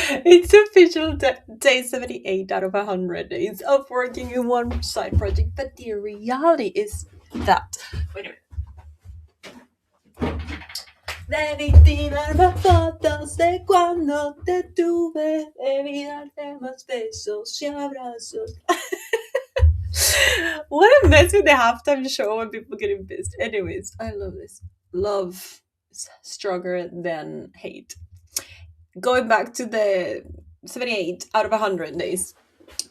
It's official day 78 out of 100 days of working in one side project. But the reality is that. Wait a minute. Debí tirarme fotos de cuando te tuve, debí darte más besos y abrazos. What a mess with the halftime show when people getting pissed. Anyways, I love this. Love is stronger than hate. Going back to the 78 out of 100 days.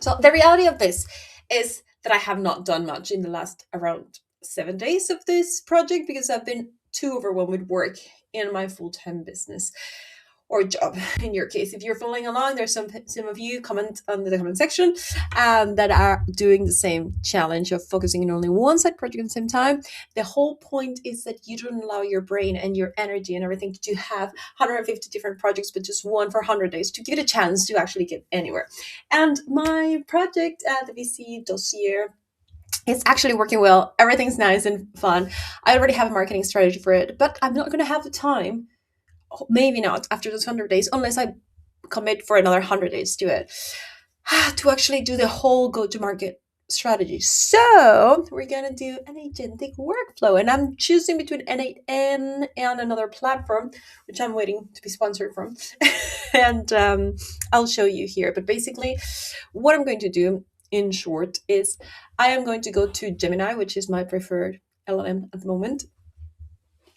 So the reality of this is that I have not done much in the last around 7 days of this project because I've been too overwhelmed with work in my full-time business or job in your case. If you're following along, there's some of you comment on the comment section that are doing the same challenge of focusing on only one side project at the same time. The whole point is that you don't allow your brain and your energy and everything to have 150 different projects, but just one for 100 days to give it a chance to actually get anywhere. And my project at the VC Dossier, it's actually working well. Everything's nice and fun. I already have a marketing strategy for it, but I'm not going to have the time, maybe not after those 100 days, unless I commit for another 100 days to it, to actually do the whole go-to-market strategy. So we're going to do an agentic workflow, and I'm choosing between N8N and another platform, which I'm waiting to be sponsored from. And I'll show you here. But basically, what I'm going to do in short is I am going to go to Gemini, which is my preferred LLM at the moment.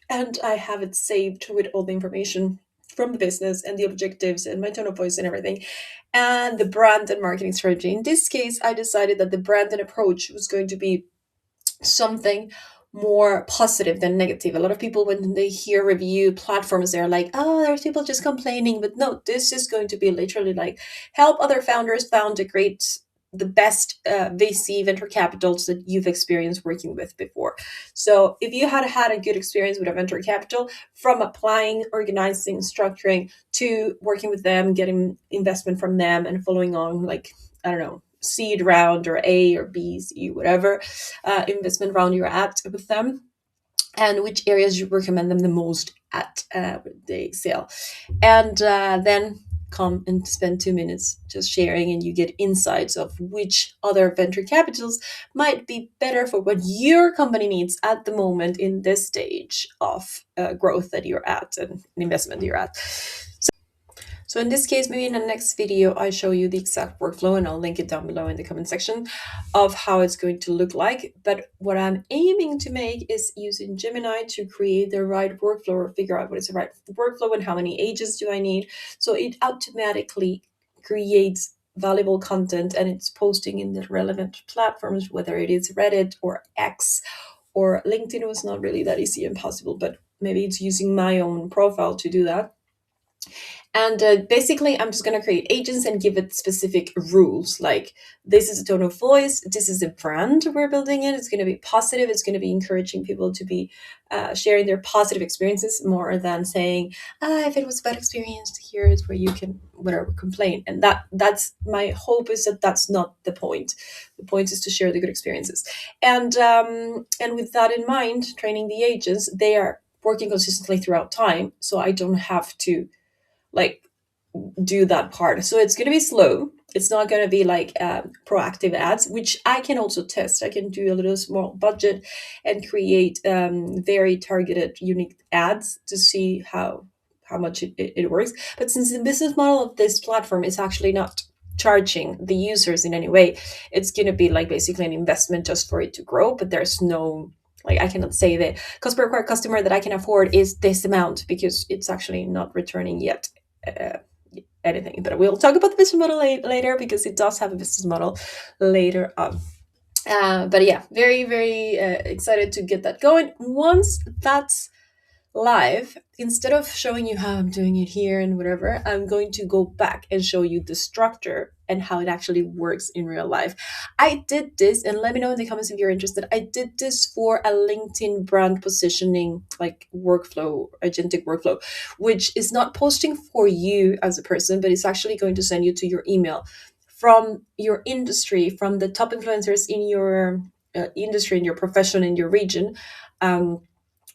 And I have it saved with all the information from the business and the objectives and my tone of voice and everything, and the brand and marketing strategy. In this case, I decided that the brand and approach was going to be something more positive than negative. A lot of people, when they hear review platforms, they're like, oh, there's people just complaining. But no, this is going to be literally like help other founders found the best VC venture capitals that you've experienced working with before. So if you had a good experience with a venture capital, from applying, organizing, structuring to working with them, getting investment from them, and following on, like, I don't know, seed round or A or B, C, whatever investment round you're at with them, and which areas you recommend them the most at they excel. And then come and spend 2 minutes just sharing, and you get insights of which other venture capitals might be better for what your company needs at the moment in this stage of growth that you're at and investment you're at. So in this case, maybe in the next video, I show you the exact workflow, and I'll link it down below in the comment section of how it's going to look like. But what I'm aiming to make is using Gemini to create the right workflow or figure out what is the right workflow and how many agents do I need. So it automatically creates valuable content, and it's posting in the relevant platforms, whether it is Reddit or X or LinkedIn. Was not really that easy and possible, but maybe it's using my own profile to do that. And basically, I'm just going to create agents and give it specific rules. Like, this is a tone of voice. This is a brand we're building in. It's going to be positive. It's going to be encouraging people to be sharing their positive experiences more than saying, if it was a bad experience, here is where you can whatever complain. And that's my hope is that that's not the point. The point is to share the good experiences. And with that in mind, training the agents, they are working consistently throughout time, so I don't have to do that part. So it's going to be slow. It's not going to be like proactive ads, which I can also test. I can do a little small budget and create very targeted, unique ads to see how much it works. But since the business model of this platform is actually not charging the users in any way, it's going to be like basically an investment just for it to grow. But there's no, like, I cannot say the cost per acquired customer that I can afford is this amount, because it's actually not returning yet anything. But we'll talk about the business model later, because it does have a business model later on. But yeah, very, very excited to get that going. Once that's live, instead of showing you how I'm doing it here and whatever, I'm going to go back and show you the structure and how it actually works in real life. I did this, and let me know in the comments if you're interested. I did this for a LinkedIn brand positioning, like workflow, agentic workflow, which is not posting for you as a person, but it's actually going to send you to your email from your industry, from the top influencers in your industry, in your profession, in your region.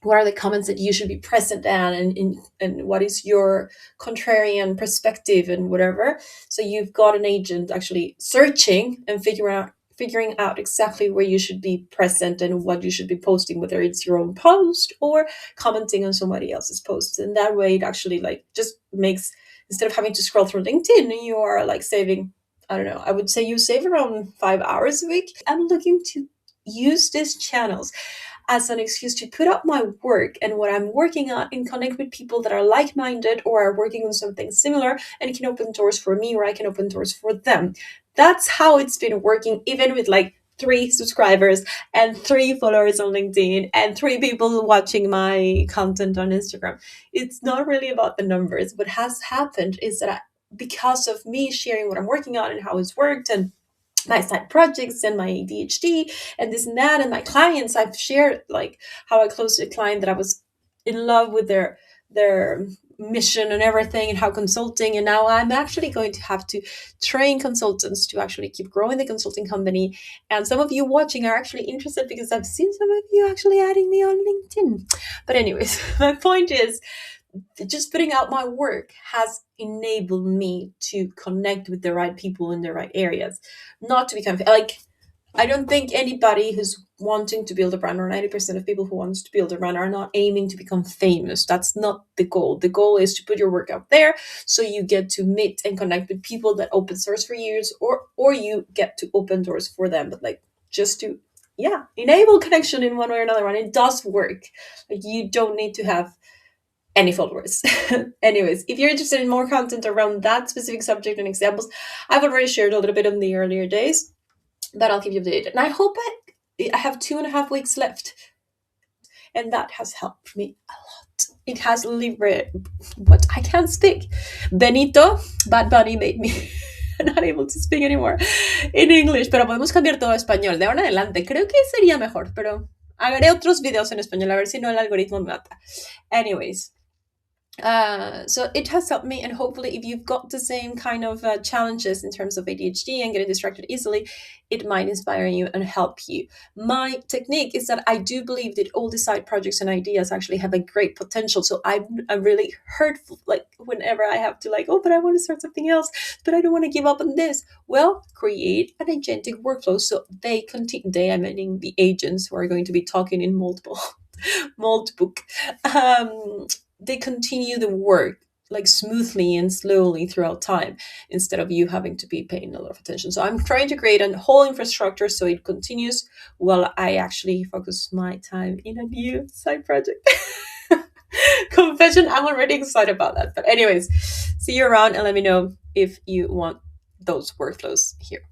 what are the comments that you should be present at, and what is your contrarian perspective and whatever. So you've got an agent actually searching and figuring out exactly where you should be present and what you should be posting, whether it's your own post or commenting on somebody else's posts. And that way it actually like just makes, instead of having to scroll through LinkedIn, you are like saving, I don't know, I would say you save around 5 hours a week. I'm looking to use these channels as an excuse to put up my work and what I'm working on and connect with people that are like-minded or are working on something similar, and it can open doors for me or I can open doors for them. That's how it's been working, even with like 3 subscribers and 3 followers on LinkedIn and 3 people watching my content on Instagram. It's not really about the numbers. What has happened is that because of me sharing what I'm working on and how it's worked, and my side projects and my ADHD and this and that, and my clients, I've shared like how I closed a client that I was in love with their mission and everything, and how consulting, and now I'm actually going to have to train consultants to actually keep growing the consulting company. And some of you watching are actually interested because I've seen some of you actually adding me on LinkedIn. But anyways, my point is, just putting out my work has enabled me to connect with the right people in the right areas, not to become like, I don't think anybody who's wanting to build a brand, or 90% of people who wants to build a brand, are not aiming to become famous. That's not the goal. The goal is to put your work out there so you get to meet and connect with people that open doors for you, or you get to open doors for them. But like, just to, yeah, enable connection in one way or another, and it does work. Like, you don't need to have any followers. Anyways, if you're interested in more content around that specific subject and examples, I've already shared a little bit in the earlier days, but I'll keep you updated. And I hope I have 2.5 weeks left, and that has helped me a lot. It has liberated what I can't speak. Benito, Bad Bunny made me not able to speak anymore in English, pero podemos cambiar todo a español. De ahora en adelante, creo que sería mejor, pero haré otros videos en español, a ver si no el algoritmo me mata. Anyways, so it has helped me, and hopefully if you've got the same kind of challenges in terms of ADHD and getting distracted easily, it might inspire you and help you. My technique is that I do believe that all the side projects and ideas actually have a great potential. So I'm really hurtful, like whenever I have to like, oh, but I want to start something else, but I don't want to give up on this. Well, create an agentic workflow so they continue. They, I'm meaning the agents who are going to be talking in multiple they continue the work like smoothly and slowly throughout time, instead of you having to be paying a lot of attention. So I'm trying to create a whole infrastructure so it continues while I actually focus my time in a new side project. Confession, I'm already excited about that. But anyways, see you around and let me know if you want those workflows here.